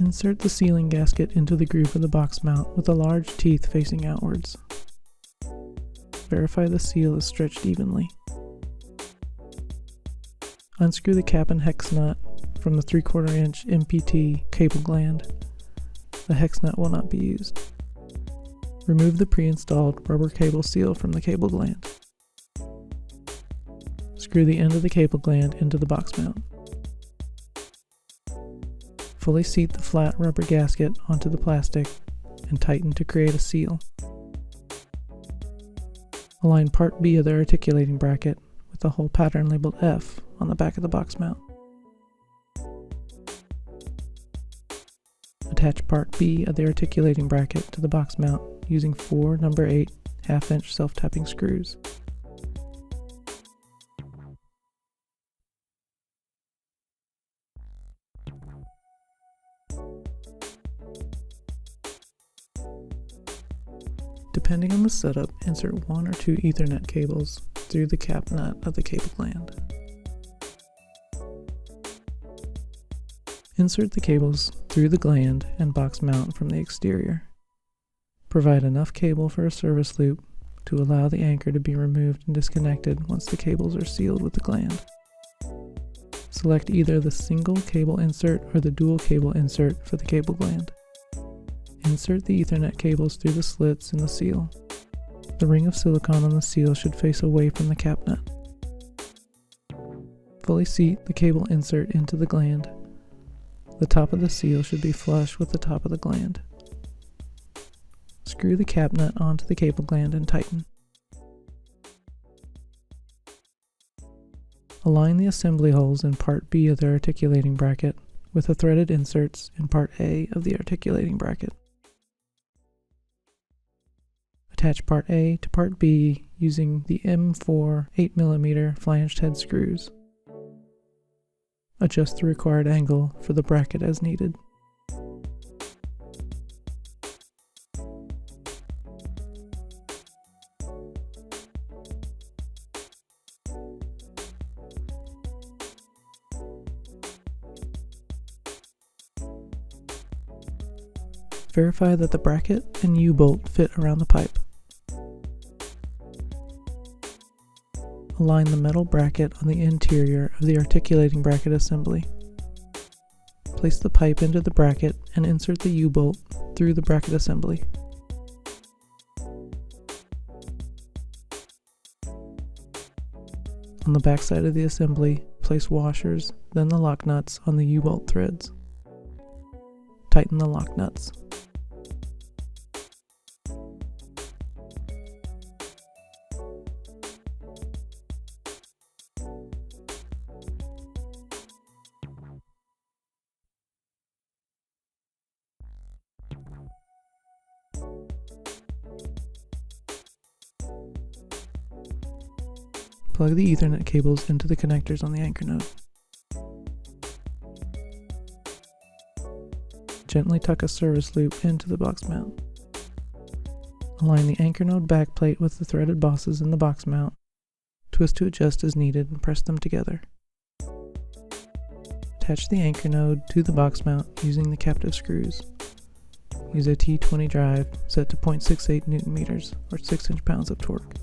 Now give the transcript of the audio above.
Insert the sealing gasket into the groove of the box mount with the large teeth facing outwards. Verify the seal is stretched evenly. Unscrew the cap and hex nut from the 3/4 inch MPT cable gland. The hex nut will not be used. Remove the pre-installed rubber cable seal from the cable gland. Screw the end of the cable gland into the box mount. Fully seat the flat rubber gasket onto the plastic and tighten to create a seal. Align part B of the articulating bracket with the hole pattern labeled F on the back of the box mount. Attach part B of the articulating bracket to the box mount using 4 number 8 1/2-inch self-tapping screws. Depending on the setup, insert 1 or 2 Ethernet cables through the cap nut of the cable gland. Insert the cables through the gland and box mount from the exterior. Provide enough cable for a service loop to allow the anchor to be removed and disconnected once the cables are sealed with the gland. Select either the single cable insert or the dual cable insert for the cable gland. Insert the Ethernet cables through the slits in the seal. The ring of silicone on the seal should face away from the cap nut. Fully seat the cable insert into the gland. The top of the seal should be flush with the top of the gland. Screw the cap nut onto the cable gland and tighten. Align the assembly holes in part B of the articulating bracket with the threaded inserts in part A of the articulating bracket. Attach part A to part B using the M4 8mm flanged head screws. Adjust the required angle for the bracket as needed. Verify that the bracket and U-bolt fit around the pipe. Align the metal bracket on the interior of the articulating bracket assembly. Place the pipe into the bracket and insert the U-bolt through the bracket assembly. On the back side of the assembly, place washers, then the lock nuts on the U-bolt threads. Tighten the lock nuts. Plug the Ethernet cables into the connectors on the anchor node. Gently tuck a service loop into the box mount. Align the anchor node backplate with the threaded bosses in the box mount. Twist to adjust as needed and press them together. Attach the anchor node to the box mount using the captive screws. Use a T20 drive set to 0.68 Nm or 6 inch-pounds of torque.